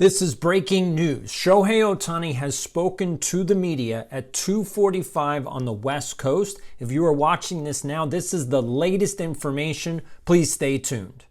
This is breaking news. Shohei Ohtani has spoken to the media at 2:45 on the West Coast. If you are watching this now, this is the latest information. Please stay tuned.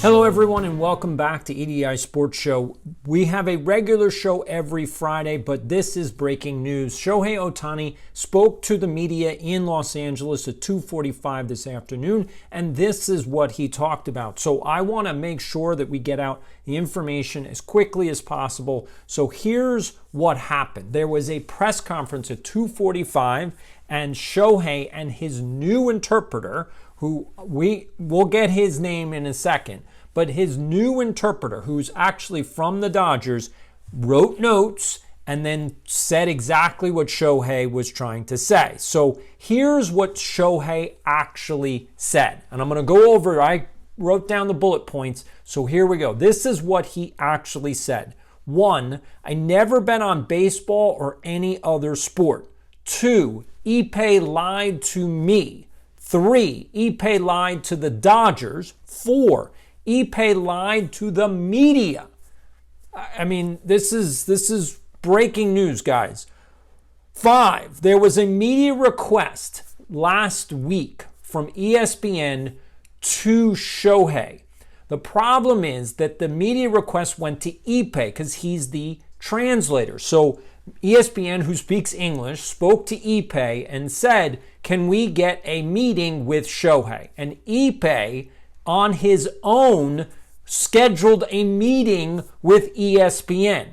Hello everyone and welcome back to EDI Sports Show. We have a regular show every Friday, but this is breaking news. Shohei Ohtani spoke to the media in Los Angeles at 2:45 this afternoon, and this is what he talked about. So I want to make sure that we get out the information as quickly as possible. So here's what happened. There was a press conference at 2:45, and Shohei and his new interpreter, who we'll get his name in a second, but his new interpreter, who's actually from the Dodgers, wrote notes and then said exactly what Shohei was trying to say. So here's what Shohei actually said. And I'm going to go over, I wrote down the bullet points, so here we go. This is what he actually said. 1, I never bet on baseball or any other sport. 2, Ippei lied to me. 3, Ippei lied to the Dodgers. 4, Ippei lied to the media. I mean, this is breaking news, guys. 5, there was a media request last week from ESPN to Shohei. The problem is that the media request went to Ippei because he's the translator. So ESPN, who speaks English, spoke to Ippei and said, can we get a meeting with Shohei? And Ippei, on his own, scheduled a meeting with ESPN.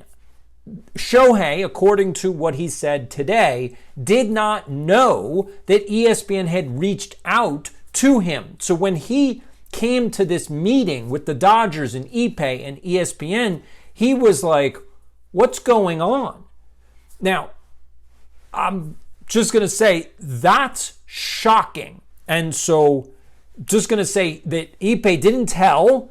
Shohei, according to what he said today, did not know that ESPN had reached out to him. So when he came to this meeting with the Dodgers and Ippei and ESPN, he was like, what's going on? Now, I'm just going to say that's shocking. And so just going to say that Ippei didn't tell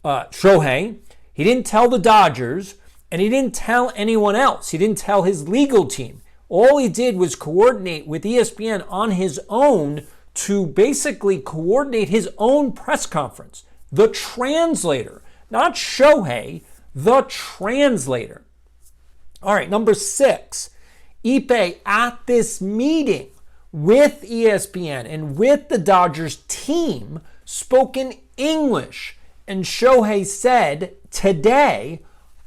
Shohei, he didn't tell the Dodgers, and he didn't tell anyone else. He didn't tell his legal team. All he did was coordinate with ESPN on his own to basically coordinate his own press conference. The translator, not Shohei, the translator. All right, number 6, Ippei at this meeting with ESPN and with the Dodgers team spoke in English. And Shohei said today,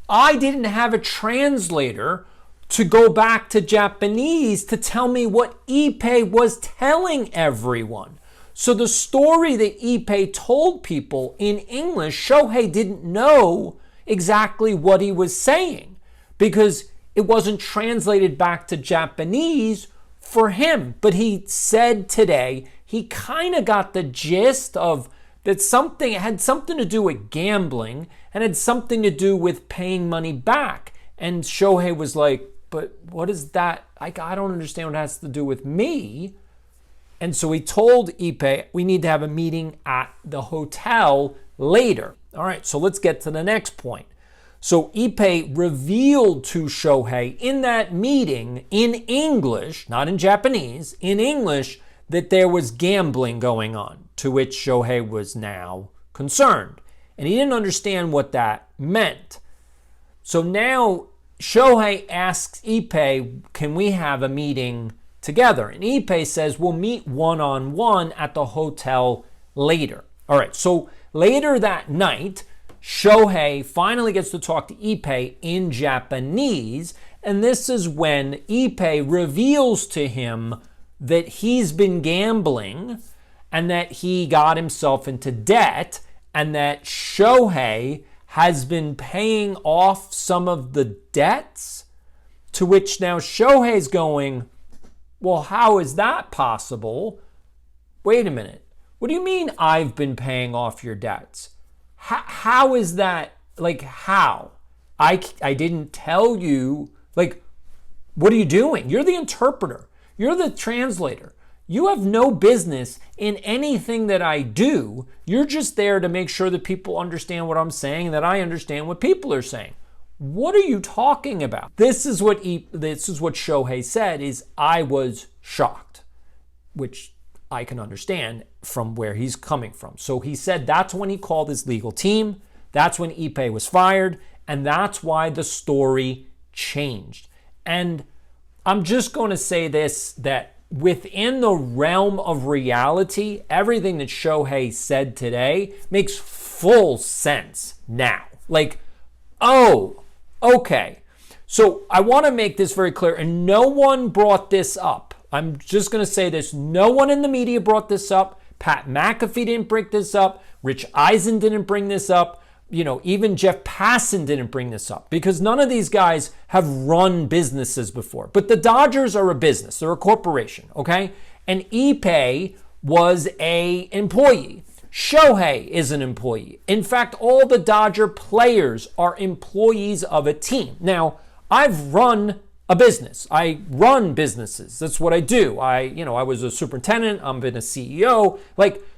I didn't have a translator to go back to Japanese to tell me what Ippei was telling everyone. So the story that Ippei told people in English, Shohei didn't know exactly what he was saying because it wasn't translated back to Japanese for him. But he said today, he kind of got the gist of that something had something to do with gambling and had something to do with paying money back. And Shohei was like, but what is that? I don't understand what it has to do with me. And so he told Ippei, we need to have a meeting at the hotel later. All right, so let's get to the next point. So Ippei revealed to Shohei in that meeting in English, not in Japanese, in English, that there was gambling going on, to which Shohei was now concerned. And he didn't understand what that meant. So now Shohei asks Ippei, can we have a meeting together? And Ippei says, we'll meet one-on-one at the hotel later. All right, so later that night, Shohei finally gets to talk to Ippei in Japanese, and this is when Ippei reveals to him that he's been gambling and that he got himself into debt and that Shohei has been paying off some of the debts, to which now Shohei's going, well, how is that possible? Wait a minute. What do you mean I've been paying off your debts? How is that, like, how? I didn't tell you, like, what are you doing? You're the interpreter. You're the translator. You have no business in anything that I do. You're just there to make sure that people understand what I'm saying and that I understand what people are saying. What are you talking about? This is what Shohei said is, I was shocked, which I can understand from where he's coming from. So he said that's when he called his legal team. That's when Ippei was fired. And that's why the story changed. And I'm just going to say this, that within the realm of reality, everything that Shohei said today makes full sense now. Like, oh, okay. So I want to make this very clear, and no one brought this up. I'm just going to say this. No one in the media brought this up. Pat McAfee didn't bring this up. Rich Eisen didn't bring this up. Even Jeff Passan didn't bring this up, because none of these guys have run businesses before. But the Dodgers are a business. They're a corporation, okay? And Ippei was an employee. Shohei is an employee. In fact, all the Dodger players are employees of a team. Now, I've run a business. I run businesses. That's what I do. I was a superintendent. I've been a CEO.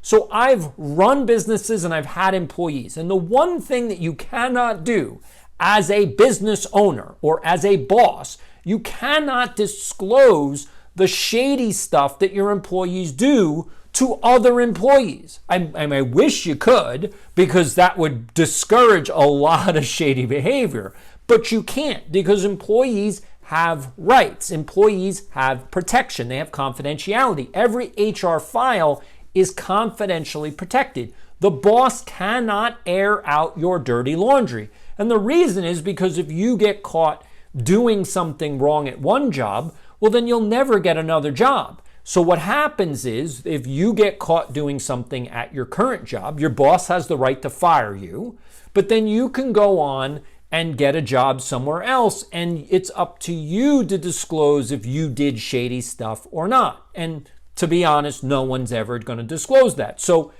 So I've run businesses and I've had employees. And the one thing that you cannot do as a business owner or as a boss, you cannot disclose the shady stuff that your employees do to other employees. I wish you could, because that would discourage a lot of shady behavior. But you can't, because employees have rights. Employees have protection. They have confidentiality. Every HR file is confidentially protected. The boss cannot air out your dirty laundry. And the reason is because if you get caught doing something wrong at one job, well, then you'll never get another job. So what happens is, if you get caught doing something at your current job, your boss has the right to fire you, but then you can go on and get a job somewhere else, and it's up to you to disclose if you did shady stuff or not. And to be honest, no one's ever going to disclose that. So,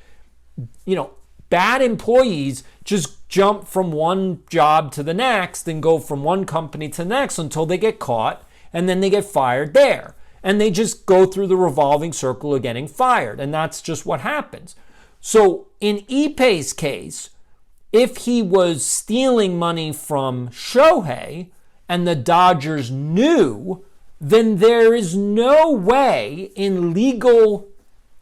bad employees just jump from one job to the next and go from one company to the next until they get caught, and then they get fired there. And they just go through the revolving circle of getting fired, and that's just what happens. So in Ippei's case, if he was stealing money from Shohei and the Dodgers knew, then there is no way in legal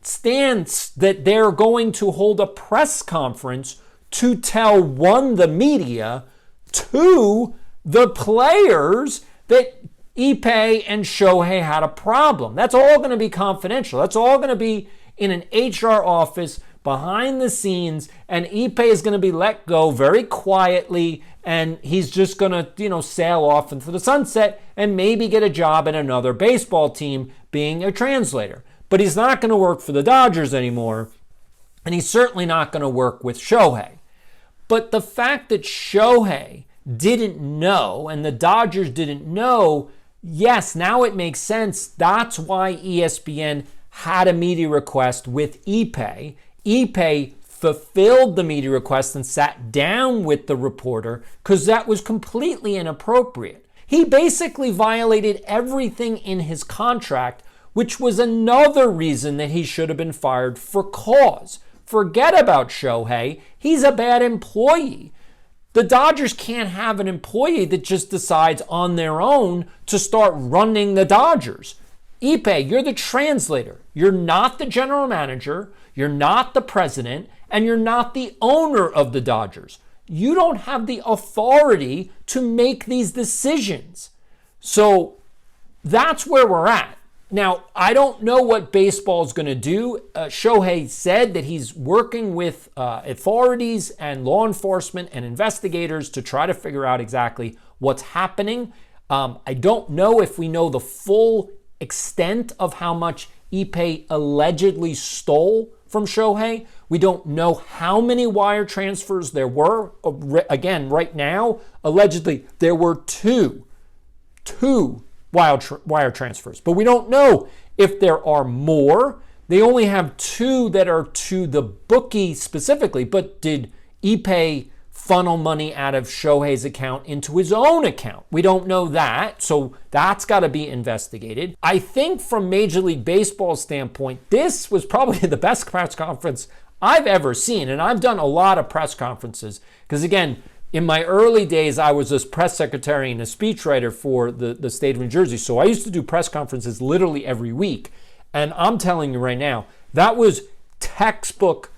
stance that they're going to hold a press conference to tell, one, the media, two, the players, that Ippei and Shohei had a problem. That's all going to be confidential. That's all going to be in an HR office behind the scenes, and Ippei is going to be let go very quietly, and he's just going to, sail off into the sunset and maybe get a job at another baseball team being a translator. But he's not going to work for the Dodgers anymore, and he's certainly not going to work with Shohei. But the fact that Shohei didn't know and the Dodgers didn't know, yes, now it makes sense. That's why ESPN had a media request with Ippei. Ippei fulfilled the media request and sat down with the reporter, because that was completely inappropriate. He basically violated everything in his contract, which was another reason that he should have been fired for cause. Forget about Shohei. He's a bad employee. The Dodgers can't have an employee that just decides on their own to start running the Dodgers. Ippei, you're the translator. You're not the general manager. You're not the president. And you're not the owner of the Dodgers. You don't have the authority to make these decisions. So that's where we're at. Now, I don't know what baseball is going to do. Shohei said that he's working with authorities and law enforcement and investigators to try to figure out exactly what's happening. I don't know if we know the full extent of how much Ippei allegedly stole from Shohei. We don't know how many wire transfers there were. Again, right now, allegedly, there were two wire transfers. But we don't know if there are more. They only have two that are to the bookie specifically. But did Ippei funnel money out of Shohei's account into his own account? We don't know that. So that's got to be investigated. I think from Major League Baseball's standpoint, this was probably the best press conference I've ever seen. And I've done a lot of press conferences because, again, in my early days, I was a press secretary and a speechwriter for the state of New Jersey. So I used to do press conferences literally every week. And I'm telling you right now, that was textbook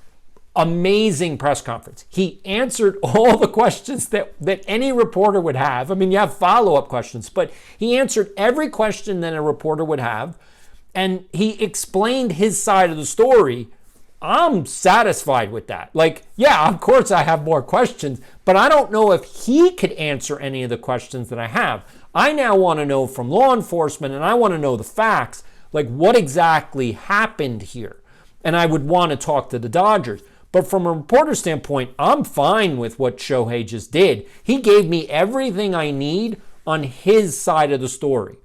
amazing press conference. He answered all the questions that any reporter would have. I mean, you have follow-up questions, but he answered every question that a reporter would have. And he explained his side of the story. I'm satisfied with that. Like, yeah, of course I have more questions, but I don't know if he could answer any of the questions that I have. I now want to know from law enforcement, and I want to know the facts, like what exactly happened here. And I would want to talk to the Dodgers. But from a reporter standpoint, I'm fine with what Shohei just did. He gave me everything I need on his side of the story.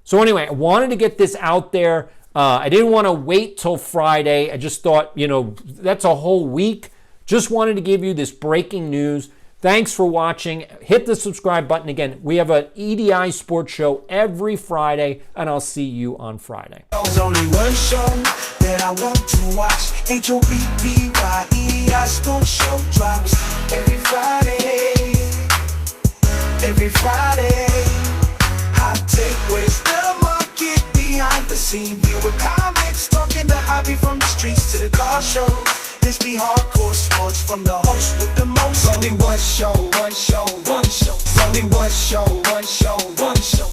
So anyway, I wanted to get this out there. I didn't want to wait till Friday. I just thought, that's a whole week. Just wanted to give you this breaking news. Thanks for watching. Hit the subscribe button again. We have an EDI sports show every Friday, and I'll see you on Friday. There's only one show that I want to watch. HOPPYEI Sports Show drops every Friday. Every Friday. Hot take with the market behind the scene. View with comics, talking the hobby from the streets to the car show. This be hardcore sports from the host with the most. Only one show, one show, one show. Only one show, one show, one show.